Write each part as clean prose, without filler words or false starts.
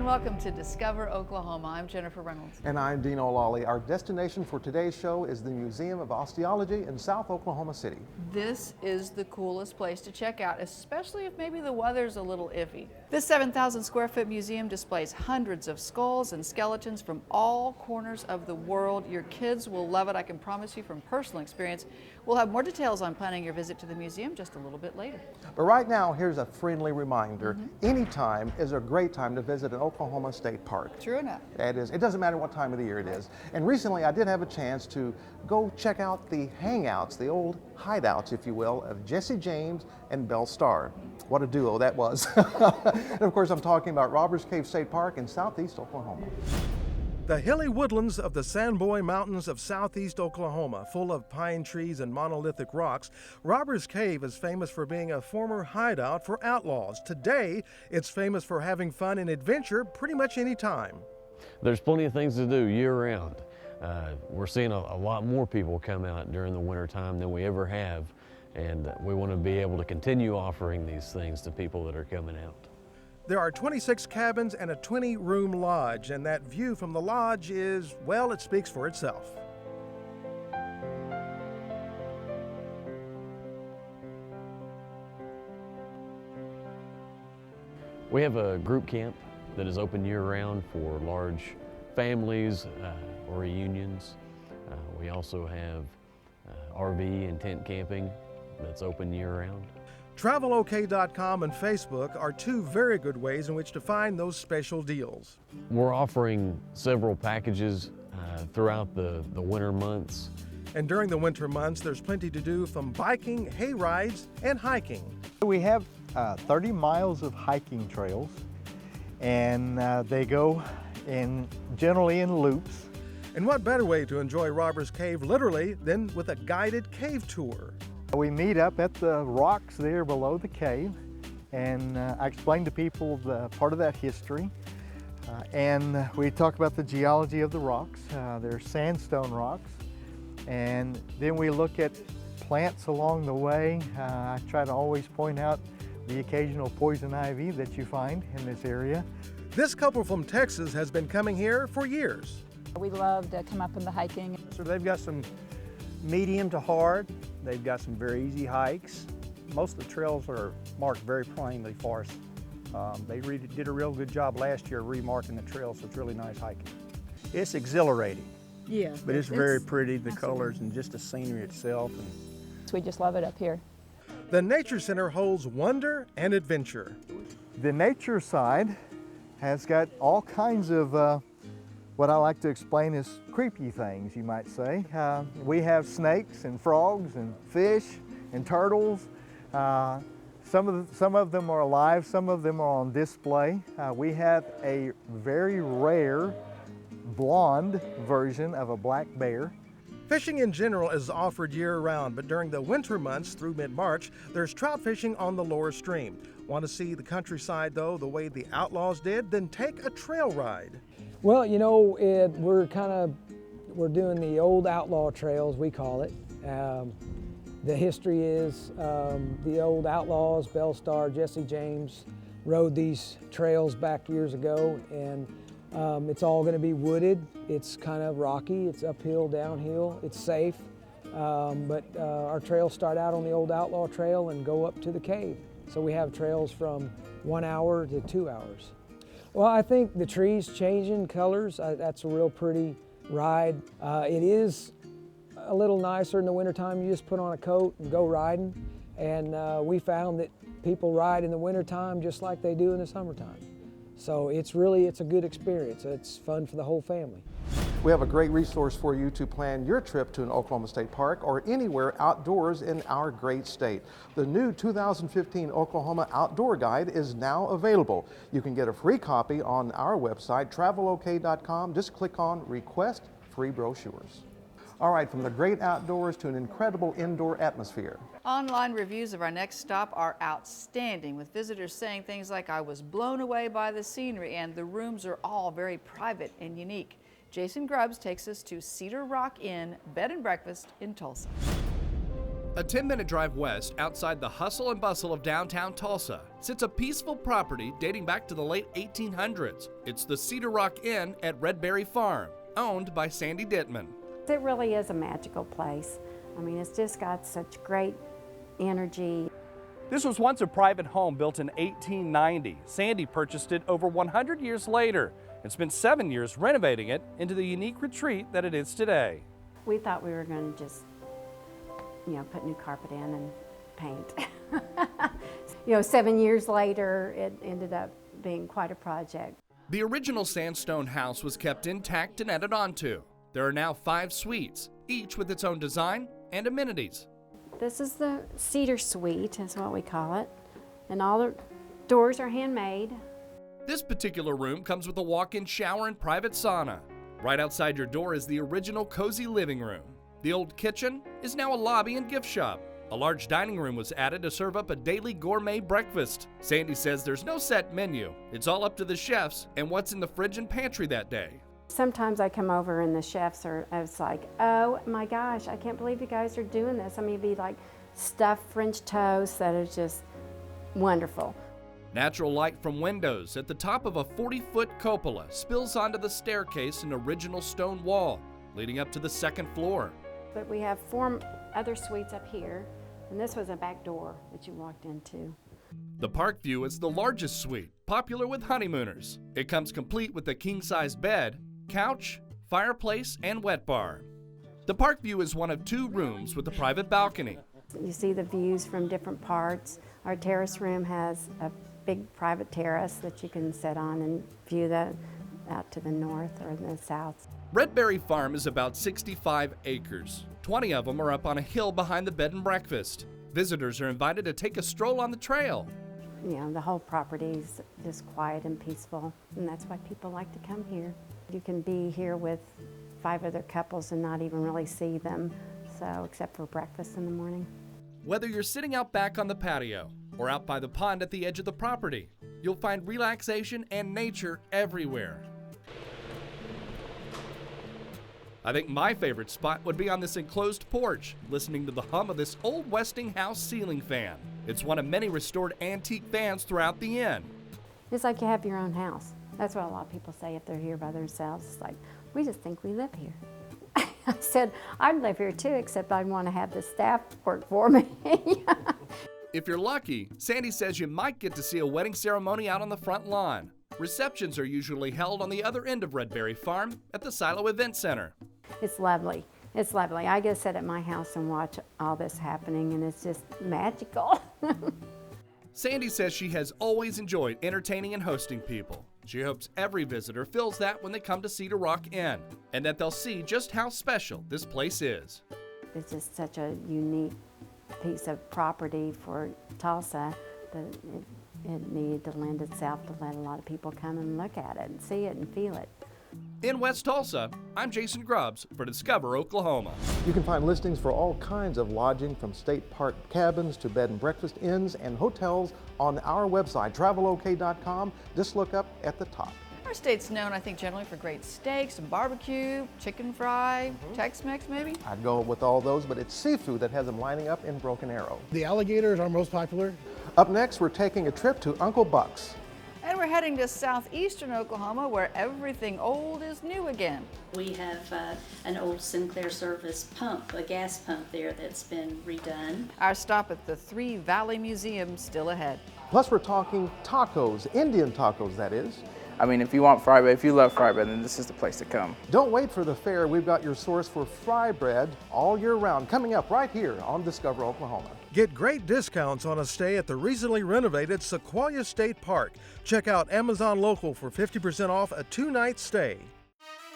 and welcome to Discover Oklahoma. I'm Jennifer Reynolds. And I'm Dean O'Lawley. Our destination for today's show is the Museum of Osteology in South Oklahoma City. This is the coolest place to check out, especially if maybe the weather's a little iffy. This 7,000 square foot museum displays hundreds of skulls and skeletons from all corners of the world. Your kids will love it, I can promise you from personal experience. We'll have more details on planning your visit to the museum just a little bit later. But right now, here's a friendly reminder. Anytime is a great time to visit an Oklahoma State Park. True enough. It is. It doesn't matter what time of the year it is. And recently I did have a chance to go check out the hangouts, the old hideouts, if you will, of Jesse James and Belle Starr. What a duo that was. And of course I'm talking about Robbers Cave State Park in southeast Oklahoma. The hilly woodlands of the Sandboy Mountains of southeast Oklahoma, full of pine trees and monolithic rocks, Robbers Cave is famous for being a former hideout for outlaws. Today, it's famous for having fun and adventure pretty much any time. There's plenty of things to do year-round. We're seeing a lot more people come out during the wintertime than we ever have, and we want to be able to continue offering these things to people that are coming out. There are 26 cabins and a 20-room lodge, and that view from the lodge is, well, it speaks for itself. We have a group camp that is open year-round for large families or reunions. We also have RV and tent camping that's open year-round. TravelOK.com and Facebook are two very good ways in which to find those special deals. We're offering several packages throughout the winter months. And during the winter months, there's plenty to do from biking, hay rides, and hiking. We have 30 miles of hiking trails, and they go generally in loops. And what better way to enjoy Robbers Cave literally than with a guided cave tour? We meet up at the rocks there below the cave, and I explain to people the part of that history. And we talk about the geology of the rocks. They're sandstone rocks. And then we look at plants along the way. I try to always point out the occasional poison ivy that you find in this area. This couple from Texas has been coming here for years. We love to come up in the hiking. So they've got some medium to hard. They've got some very easy hikes. Most of the trails are marked very plainly for us. They did a real good job last year remarking the trails, so it's really nice hiking. It's exhilarating. Yeah. But it's very pretty, the colors and just the scenery itself. We just love it up here. The Nature Center holds wonder and adventure. The nature side has got all kinds of what I like to explain is creepy things, you might say. We have snakes and frogs and fish and turtles. Some of them are alive, some of them are on display. We have a very rare blonde version of a black bear. Fishing in general is offered year-round, but during the winter months through mid-March, there's trout fishing on the lower stream. Want to see the countryside, though, the way the outlaws did? Then take a trail ride. Well, you know, we're doing the old outlaw trails, we call it. The history is the old outlaws, Belle Starr, Jesse James, rode these trails back years ago, and it's all going to be wooded. It's kind of rocky, it's uphill, downhill, it's safe, but our trails start out on the old outlaw trail and go up to the cave. So we have trails from 1 hour to 2 hours. Well, I think the trees changing colors, that's a real pretty ride. It is a little nicer in the wintertime. You just put on a coat and go riding. And we found that people ride in the wintertime just like they do in the summertime. So it's a good experience. It's fun for the whole family. We have a great resource for you to plan your trip to an Oklahoma State Park or anywhere outdoors in our great state. The new 2015 Oklahoma Outdoor Guide is now available. You can get a free copy on our website, TravelOK.com. Just click on Request Free Brochures. All right, from the great outdoors to an incredible indoor atmosphere. Online reviews of our next stop are outstanding, with visitors saying things like, "I was blown away by the scenery," and "the rooms are all very private and unique." Jason Grubbs takes us to Cedar Rock Inn Bed and Breakfast in Tulsa. A 10-minute drive west outside the hustle and bustle of downtown Tulsa sits a peaceful property dating back to the late 1800s. It's the Cedar Rock Inn at Redberry Farm, owned by Sandy Dittman. It really is a magical place. I mean, it's just got such great energy. This was once a private home built in 1890. Sandy purchased it over 100 years later and spent 7 years renovating it into the unique retreat that it is today. We thought we were going to just, put new carpet in and paint. 7 years later, it ended up being quite a project. The original sandstone house was kept intact and added onto. There are now 5 suites, each with its own design and amenities. This is the Cedar Suite, is what we call it, and all the doors are handmade. This particular room comes with a walk-in shower and private sauna. Right outside your door is the original cozy living room. The old kitchen is now a lobby and gift shop. A large dining room was added to serve up a daily gourmet breakfast. Sandy says there's no set menu. It's all up to the chefs and what's in the fridge and pantry that day. Sometimes I come over and the chefs I was like, oh my gosh, I can't believe you guys are doing this. I mean, it'd be like stuffed French toast that is just wonderful. Natural light from windows at the top of a 40-foot cupola spills onto the staircase and original stone wall, leading up to the 2nd floor. But we have 4 other suites up here, and this was a back door that you walked into. The park view is the largest suite, popular with honeymooners. It comes complete with a king-size bed, couch, fireplace, and wet bar. The park view is one of 2 rooms with a private balcony. You see the views from different parts. Our terrace room has a big private terrace that you can sit on and view that out to the north or the south. Redberry Farm is about 65 acres. 20 of them are up on a hill behind the bed and breakfast. Visitors are invited to take a stroll on the trail. The whole property is just quiet and peaceful, and that's why people like to come here. You can be here with 5 other couples and not even really see them, so except for breakfast in the morning. Whether you're sitting out back on the patio or out by the pond at the edge of the property, you'll find relaxation and nature everywhere. I think my favorite spot would be on this enclosed porch, listening to the hum of this old Westinghouse ceiling fan. It's one of many restored antique fans throughout the inn. It's like you have your own house. That's what a lot of people say if they're here by themselves. It's like, we just think we live here. I said, I'd live here too, except I'd want to have the staff work for me. If you're lucky, Sandy says you might get to see a wedding ceremony out on the front lawn. Receptions are usually held on the other end of Redberry Farm at the Silo Event Center. It's lovely. It's lovely. I get to sit at my house and watch all this happening, and it's just magical. Sandy says she has always enjoyed entertaining and hosting people. She hopes every visitor feels that when they come to Cedar Rock Inn, and that they'll see just how special this place is. It's just such a unique piece of property for Tulsa that it needed to lend itself to let a lot of people come and look at it and see it and feel it. In West Tulsa, I'm Jason Grubbs for Discover Oklahoma. You can find listings for all kinds of lodging, from state park cabins to bed and breakfast inns and hotels, on our website, travelok.com. Just look up at the top. Our state's known, I think, generally for great steaks and barbecue, chicken fry, Tex-Mex maybe. I'd go with all those, but it's seafood that has them lining up in Broken Arrow. The alligator is our most popular. Up next, we're taking a trip to Uncle Buck's. And we're heading to southeastern Oklahoma, where everything old is new again. We have an old Sinclair Service pump, a gas pump there that's been redone. Our stop at the Three Valley Museum still ahead. Plus, we're talking tacos, Indian tacos, that is. I mean, if you want fry bread, if you love fry bread, then this is the place to come. Don't wait for the fair. We've got your source for fry bread all year round, coming up right here on Discover Oklahoma. Get great discounts on a stay at the recently renovated Sequoia State Park. Check out Amazon Local for 50% off a 2-night stay.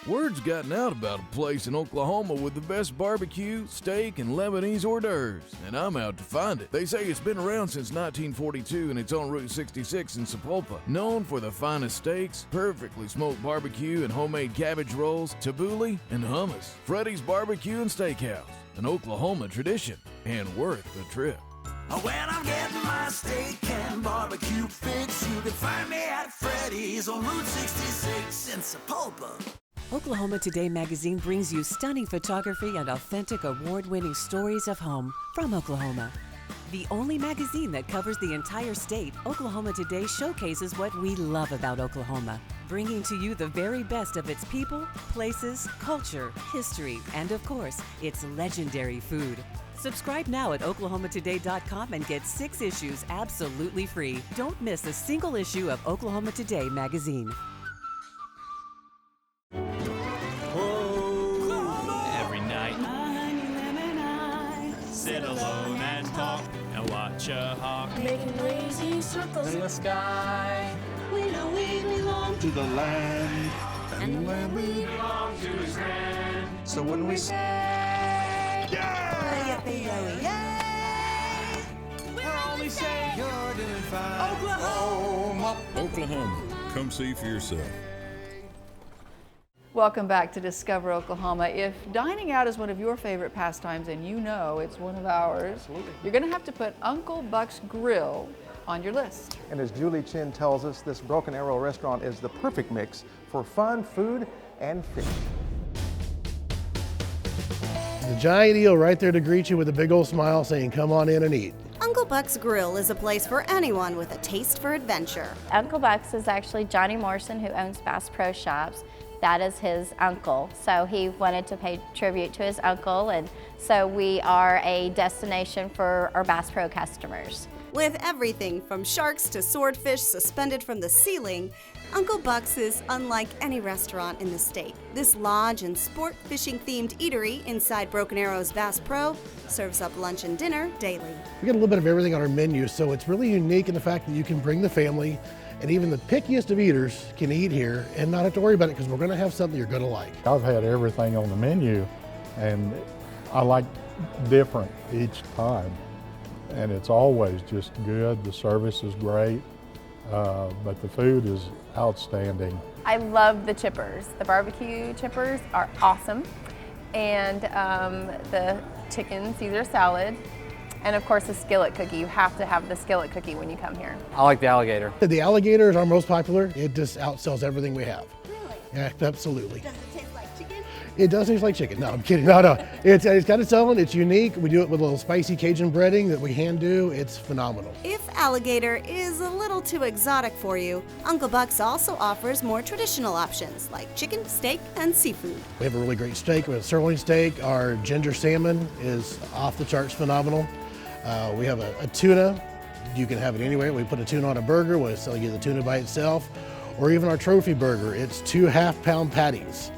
Word's gotten out about a place in Oklahoma with the best barbecue, steak, and Lebanese hors d'oeuvres, and I'm out to find it. They say it's been around since 1942 and it's on Route 66 in Sapulpa. Known for the finest steaks, perfectly smoked barbecue and homemade cabbage rolls, tabbouleh, and hummus. Freddy's Barbecue and Steakhouse, an Oklahoma tradition and worth the trip. When I'm getting my steak and barbecue fix, you can find me at Freddy's on Route 66 in Sapulpa. Oklahoma Today magazine brings you stunning photography and authentic award-winning stories of home from Oklahoma. The only magazine that covers the entire state, Oklahoma Today showcases what we love about Oklahoma, bringing to you the very best of its people, places, culture, history, and of course, its legendary food. Subscribe now at oklahomatoday.com and get 6 issues absolutely free. Don't miss a single issue of Oklahoma Today magazine. Every night, sit alone and talk and watch a hawk making lazy circles in the sky. We know we belong to the land, and the land we belong to is grand. So when we say, yeah, we're only saying you're doing fine. Oklahoma, Oklahoma, come see for yourself. Welcome back to Discover Oklahoma. If dining out is one of your favorite pastimes, and you know it's one of ours, you're going to have to put Uncle Buck's Grill on your list. And as Julie Chin tells us, this Broken Arrow restaurant is the perfect mix for fun, food, and fish. The giant eel right there to greet you with a big old smile saying, come on in and eat. Uncle Buck's Grill is a place for anyone with a taste for adventure. Uncle Buck's is actually Johnny Morrison, who owns Bass Pro Shops. That is his uncle, so he wanted to pay tribute to his uncle, and so we are a destination for our Bass Pro customers. With everything from sharks to swordfish suspended from the ceiling, Uncle Buck's is unlike any restaurant in the state. This lodge and sport fishing themed eatery inside Broken Arrow's Bass Pro serves up lunch and dinner daily. We got a little bit of everything on our menu, so it's really unique in the fact that you can bring the family, and even the pickiest of eaters can eat here and not have to worry about it because we're going to have something you're going to like. I've had everything on the menu, and I like different each time. And it's always just good. The service is great, but the food is outstanding. I love the chippers. The barbecue chippers are awesome. And the chicken Caesar salad. And of course the skillet cookie. You have to have the skillet cookie when you come here. I like the alligator. The alligator is our most popular. It just outsells everything we have. Really? Yeah, absolutely. Does it taste like chicken? It does taste like chicken. No, I'm kidding. No. It's got its own. It's unique. We do it with a little spicy Cajun breading that we hand do. It's phenomenal. If alligator is a little too exotic for you, Uncle Buck's also offers more traditional options like chicken, steak, and seafood. We have a really great steak. We have a sirloin steak. Our ginger salmon is off the charts phenomenal. We have a tuna. You can have it anywhere. We put a tuna on a burger. We'll sell you the tuna by itself. Or even our trophy burger. It's 2 half-pound patties,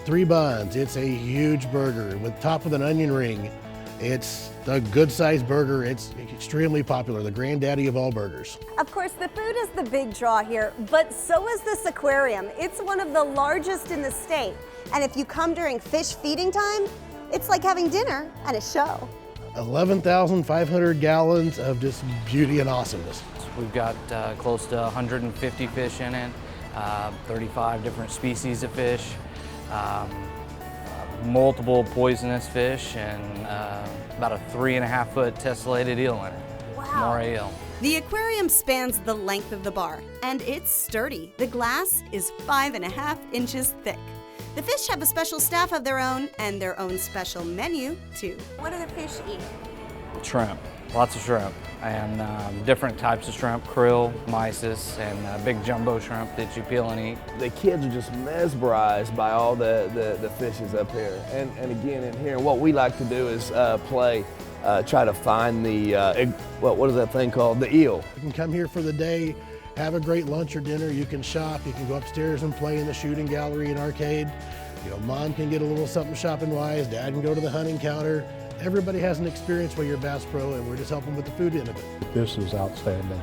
3 buns. It's a huge burger with topped with an onion ring. It's a good-sized burger. It's extremely popular, the granddaddy of all burgers. Of course, the food is the big draw here, but so is this aquarium. It's one of the largest in the state. And if you come during fish feeding time, it's like having dinner and a show. 11,500 gallons of just beauty and awesomeness. We've got close to 150 fish in it, 35 different species of fish, multiple poisonous fish, and about a 3.5-foot tessellated eel in it. Wow. Moray eel. The aquarium spans the length of the bar, and it's sturdy. The glass is 5.5 inches thick. The fish have a special staff of their own and their own special menu, too. What do the fish eat? Shrimp, lots of shrimp, and different types of shrimp, krill, mysis, and big jumbo shrimp that you peel and eat. The kids are just mesmerized by all the fishes up here. And again, in here, what we like to do is play, try to find the, what is that thing called? The eel. You can come here for the day, have a great lunch or dinner. You can shop. You can go upstairs and play in the shooting gallery and arcade. You know, mom can get a little something shopping-wise. Dad can go to the hunting counter. Everybody has an experience while you're Bass Pro, and we're just helping with the food end of it. This is outstanding.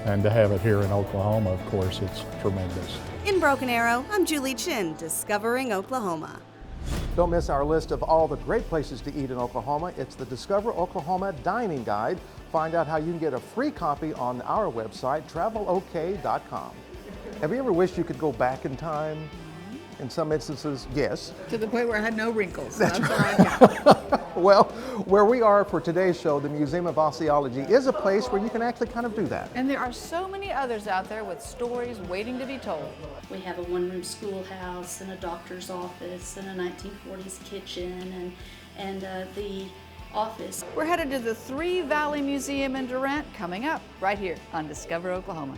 And to have it here in Oklahoma, of course, it's tremendous. In Broken Arrow, I'm Julie Chin, Discovering Oklahoma. Don't miss our list of all the great places to eat in Oklahoma. It's the Discover Oklahoma Dining Guide. Find out how you can get a free copy on our website, travelok.com. Have you ever wished you could go back in time? In some instances, yes. To the point where I had no wrinkles. That's right. Well, where we are for today's show, the Museum of Osteology is a place where you can actually kind of do that. And there are so many others out there with stories waiting to be told. We have a one-room schoolhouse and a doctor's office and a 1940s kitchen and the office. We're headed to the Three Valley Museum in Durant coming up right here on Discover Oklahoma.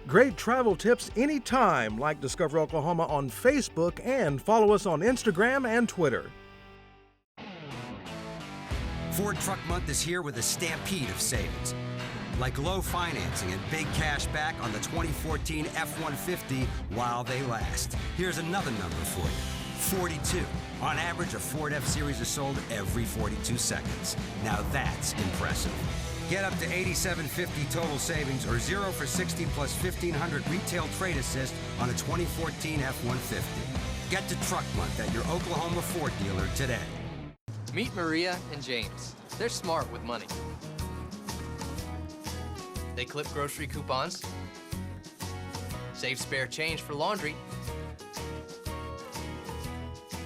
Great travel tips anytime, like Discover Oklahoma on Facebook and follow us on Instagram and Twitter. Ford Truck Month is here with a stampede of savings, like low financing and big cash back on the 2014 F-150 while they last. Here's another number for you, 42. On average, a Ford F-Series is sold every 42 seconds. Now that's impressive. Get up to $87.50 total savings or 0 for 60 plus $1,500 retail trade assist on a 2014 F-150. Get to Truck Month at your Oklahoma Ford dealer today. Meet Maria and James. They're smart with money. They clip grocery coupons, save spare change for laundry,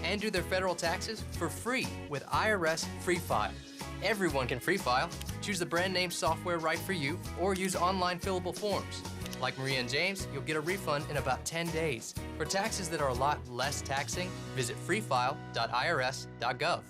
and do their federal taxes for free with IRS Free File. Everyone can free file. Choose the brand name software right for you or use online fillable forms. Like Maria and James, you'll get a refund in about 10 days. For taxes that are a lot less taxing, visit freefile.irs.gov.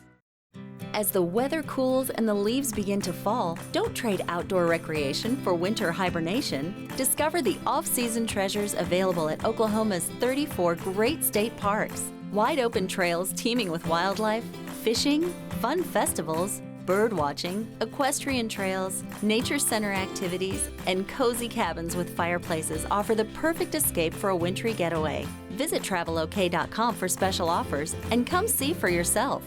As the weather cools and the leaves begin to fall, don't trade outdoor recreation for winter hibernation. Discover the off-season treasures available at Oklahoma's 34 great state parks. Wide open trails teeming with wildlife, fishing, fun festivals, bird watching, equestrian trails, nature center activities, and cozy cabins with fireplaces offer the perfect escape for a wintry getaway. Visit travelok.com for special offers and come see for yourself.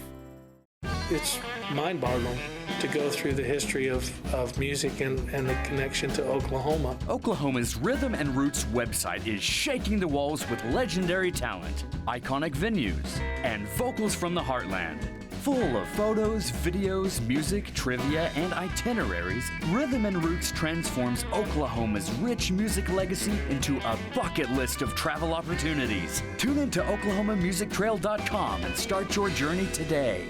It's mind-boggling to go through the history of music and the connection to Oklahoma. Oklahoma's Rhythm and Roots website is shaking the walls with legendary talent, iconic venues, and vocals from the heartland. Full of photos, videos, music, trivia, and itineraries, Rhythm and Roots transforms Oklahoma's rich music legacy into a bucket list of travel opportunities. Tune in to OklahomaMusicTrail.com and start your journey today.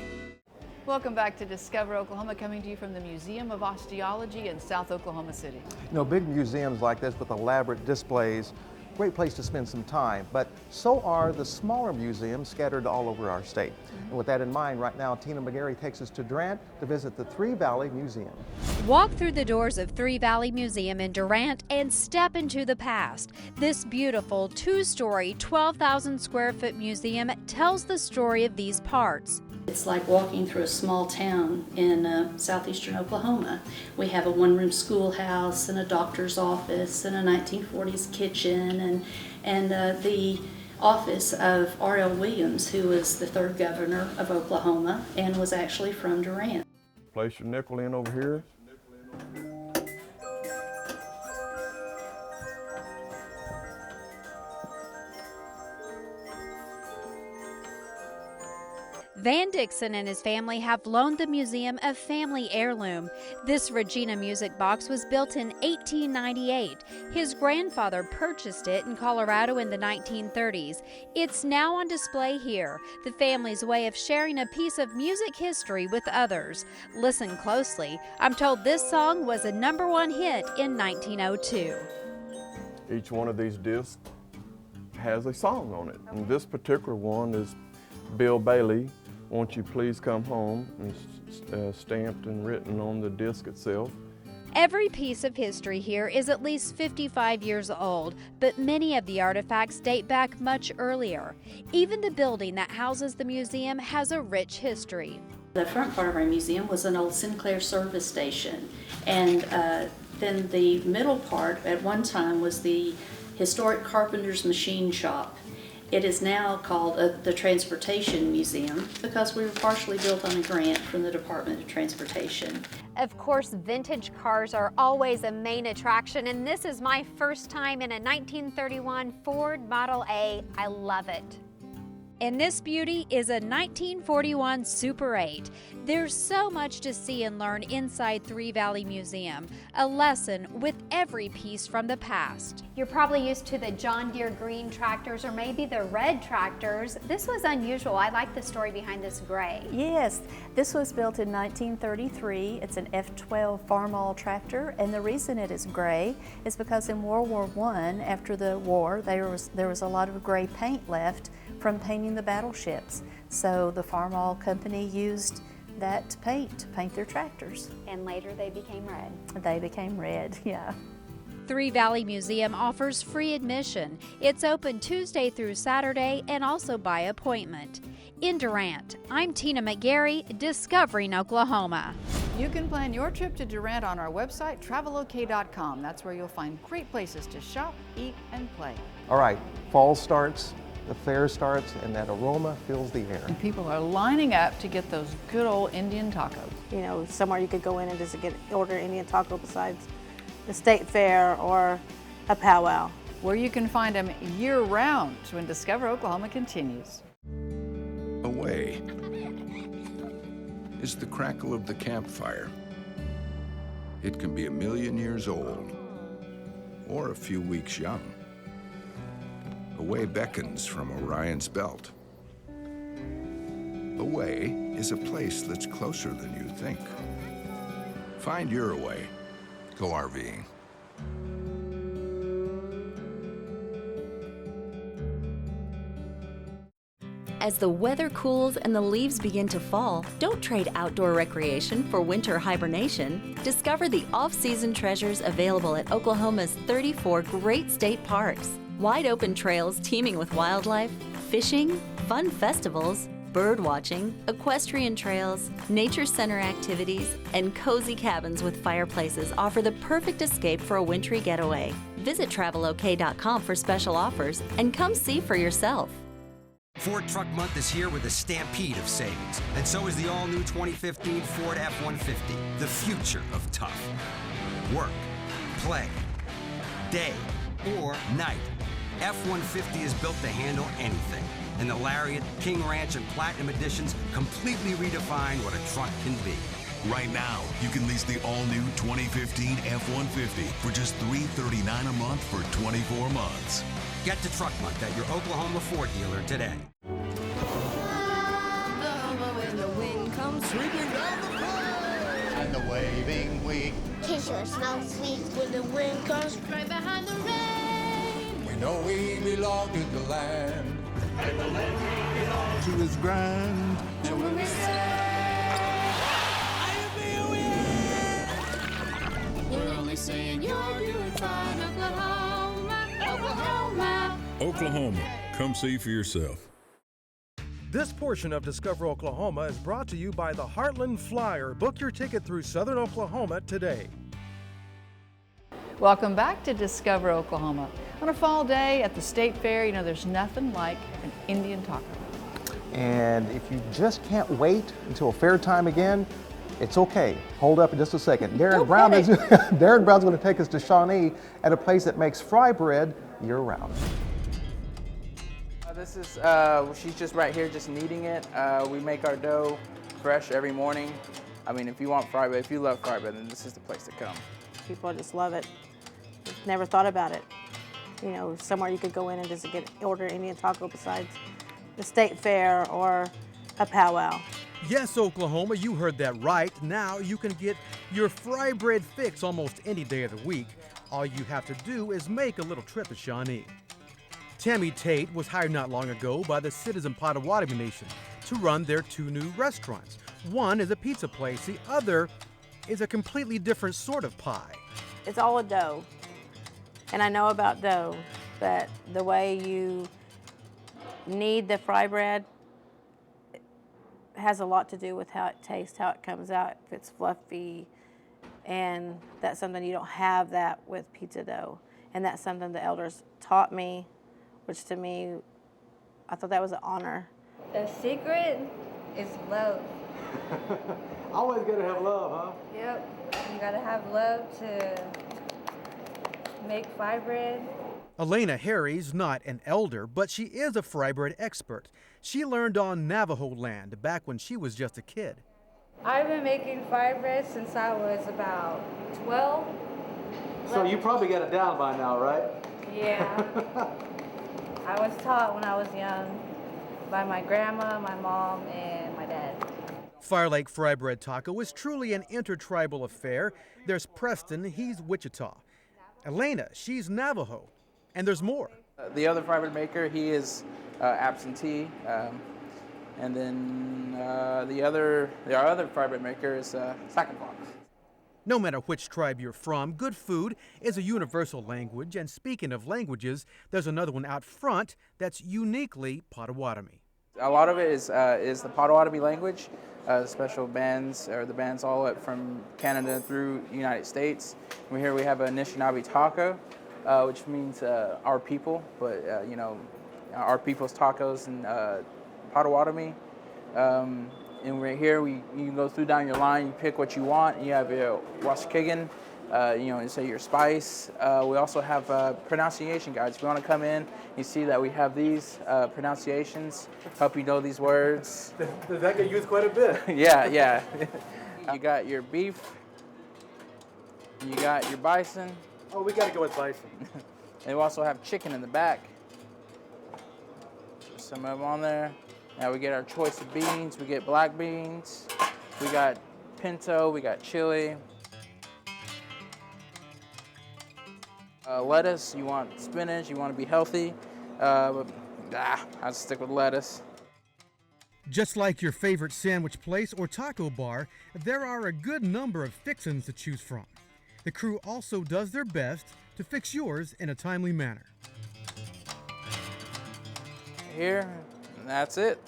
Welcome back to Discover Oklahoma, coming to you from the Museum of Osteology in South Oklahoma City. You know, big museums like this with elaborate displays, great place to spend some time, but so are the smaller museums scattered all over our state. And with that in mind, right now, Tina McGarry takes us to Durant to visit the Three Valley Museum. Walk through the doors of Three Valley Museum in Durant and step into the past. This beautiful two-story, 12,000 square foot museum tells the story of these parts. It's like walking through a small town in southeastern Oklahoma. We have a one-room schoolhouse and a doctor's office and a 1940s kitchen and the office of R.L. Williams, who was the third governor of Oklahoma and was actually from Durant. Place your nickel in over here. Van Dixon and his family have loaned the museum a family heirloom. This Regina music box was built in 1898. His grandfather purchased it in Colorado in the 1930s. It's now on display here, the family's way of sharing a piece of music history with others. Listen closely. I'm told this song was a #1 hit in 1902. Each one of these discs has a song on it. And this particular one is Bill Bailey, Won't You Please Come Home, and stamped and written on the disc itself. Every piece of history here is at least 55 years old, but many of the artifacts date back much earlier. Even the building that houses the museum has a rich history. The front part of our museum was an old Sinclair service station, and then the middle part at one time was the historic carpenter's machine shop. It is now called the Transportation Museum because we were partially built on a grant from the Department of Transportation. Of course, vintage cars are always a main attraction, and this is my first time in a 1931 Ford Model A. I love it. And this beauty is a 1941 Super 8. There's so much to see and learn inside Three Valley Museum, a lesson with every piece from the past. You're probably used to the John Deere green tractors or maybe the red tractors. This was unusual. I like the story behind this gray. Yes, this was built in 1933. It's an F12 farmall tractor, and the reason it is gray is because in World War I, after the war, there was a lot of gray paint left from painting the battleships. So the farmall company used that paint to paint their tractors. And later they became red. They became red, yeah. Three Valley Museum offers free admission. It's open Tuesday through Saturday and also by appointment. In Durant, I'm Tina McGarry, Discovering Oklahoma. You can plan your trip to Durant on our website, travelok.com. That's where you'll find great places to shop, eat, and play. All right, fall starts, the fair starts, and that aroma fills the air. And people are lining up to get those good old Indian tacos. You know, somewhere you could go in and just order Indian taco besides the state fair or a powwow. Where you can find them year-round when Discover Oklahoma continues. Away is the crackle of the campfire. It can be 1,000,000 years old or a few weeks young. Away beckons from Orion's belt. Away is a place that's closer than you think. Find your away. Go RVing. As the weather cools and the leaves begin to fall, don't trade outdoor recreation for winter hibernation. Discover the off-season treasures available at Oklahoma's 34 great state parks. Wide open trails teeming with wildlife, fishing, fun festivals, bird watching, equestrian trails, nature center activities, and cozy cabins with fireplaces offer the perfect escape for a wintry getaway. Visit travelok.com for special offers and come see for yourself. Ford Truck Month is here with a stampede of savings, and so is the all-new 2015 Ford F-150, the future of tough. Work, play, day, or night. F-150 is built to handle anything, and the Lariat, King Ranch, and Platinum Editions completely redefine what a truck can be. Right now, you can lease the all-new 2015 F-150 for just $339 a month for 24 months. Get to Truck Month at your Oklahoma Ford dealer today. When the wind comes sweeping down the plain, and the waving wheat sure smells sweet when the wind comes right behind the rain. We know we belong to the land, and the land we belong to is grand. And when we say, we're only saying you're doing fine, Oklahoma, Oklahoma. Oklahoma, come see for yourself. This portion of Discover Oklahoma is brought to you by the Heartland Flyer. Book your ticket through Southern Oklahoma today. Welcome back to Discover Oklahoma. On a fall day at the State Fair, you know, there's nothing like an Indian taco. And if you just can't wait until fair time again, it's okay. Hold up in just a second. Darren Brown's going to take us to Shawnee at a place that makes fry bread year-round. This is, she's just right here just kneading it. We make our dough fresh every morning. I mean, if you want fry bread, if you love fry bread, then this is the place to come. People just love it. Never thought about it. You know, somewhere you could go in and just order Indian taco besides the state fair or a powwow. Yes, Oklahoma, you heard that right. Now you can get your fry bread fix almost any day of the week. All you have to do is make a little trip to Shawnee. Tammy Tate was hired not long ago by the Citizen Potawatomi Nation to run their two new restaurants. One is a pizza place, the other is a completely different sort of pie. It's all a dough. And I know about dough, but the way you knead the fry bread has a lot to do with how it tastes, how it comes out, if it's fluffy, and that's something you don't have that with pizza dough. And that's something the elders taught me, which to me, I thought that was an honor. The secret is love. Always gotta have love, huh? Yep, you gotta have love to make fry bread. Elena Harry's not an elder, but she is a fry bread expert. She learned on Navajo land back when she was just a kid. I've been making fry bread since I was about 12. So you probably got it down by now, right? Yeah. I was taught when I was young by my grandma, my mom, and my dad. Firelake Fry Bread Taco is truly an intertribal affair. There's Preston, he's Wichita. Elena, she's Navajo. And there's more. The other fry bread maker, he is absentee. And then our other fry bread maker is Sackatock. No matter which tribe you're from, good food is a universal language. And speaking of languages, there's another one out front that's uniquely Potawatomi. A lot of it is the Potawatomi language. Special bands, or the bands all up from Canada through the United States. Here we have a Anishinaabe taco, which means our people, but our people's tacos in Potawatomi. And right here, you can go through down your line, you pick what you want. You have your waskigan, and say your spice. We also have pronunciation guides. If you want to come in, you see that we have these pronunciations, help you know these words. Does that get used quite a bit? Yeah. You got your beef, you got your bison. Oh, we got to go with bison. And we also have chicken in the back. There's some of them on there. Now we get our choice of beans. We get black beans. We got pinto. We got chili. Lettuce. You want spinach. You want to be healthy. I'll stick with lettuce. Just like your favorite sandwich place or taco bar, there are a good number of fixins to choose from. The crew also does their best to fix yours in a timely manner. Here. And that's it.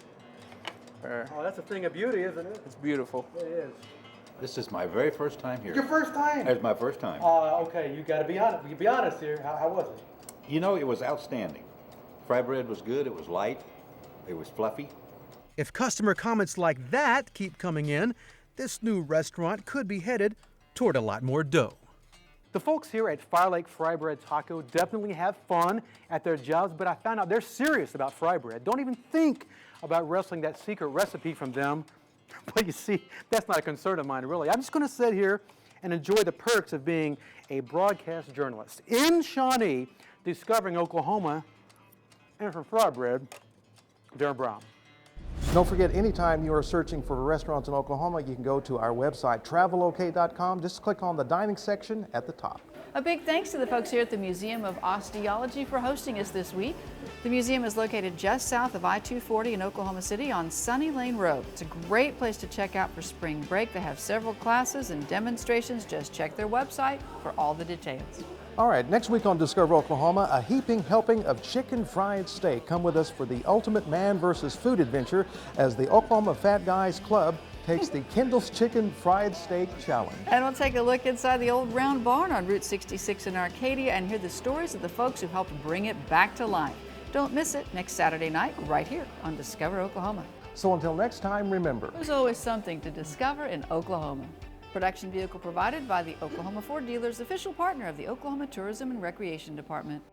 Oh, that's a thing of beauty, isn't it? It's beautiful. It is. This is my very first time here. Your first time? It's my first time. Okay, you got to be honest. You be honest here. How was it? You know, it was outstanding. Fry bread was good. It was light. It was fluffy. If customer comments like that keep coming in, this new restaurant could be headed toward a lot more dough. The folks here at Firelake Fry Bread Taco definitely have fun at their jobs, but I found out they're serious about fry bread. Don't even think about wresting that secret recipe from them. But you see, that's not a concern of mine, really. I'm just going to sit here and enjoy the perks of being a broadcast journalist. In Shawnee, discovering Oklahoma, and for fry bread, Durant Brown. Don't forget, anytime you are searching for restaurants in Oklahoma, you can go to our website, travelok.com. Just click on the dining section at the top. A big thanks to the folks here at the Museum of Osteology for hosting us this week. The museum is located just south of I-240 in Oklahoma City on Sunny Lane Road. It's a great place to check out for spring break. They have several classes and demonstrations. Just check their website for all the details. All right, next week on Discover Oklahoma, a heaping helping of chicken fried steak. Come with us for the ultimate man versus food adventure as the Oklahoma Fat Guys Club takes the Kendall's Chicken Fried Steak Challenge. And we'll take a look inside the old round barn on Route 66 in Arcadia and hear the stories of the folks who helped bring it back to life. Don't miss it next Saturday night right here on Discover Oklahoma. So until next time, remember, there's always something to discover in Oklahoma. Production vehicle provided by the Oklahoma Ford Dealers, official partner of the Oklahoma Tourism and Recreation Department.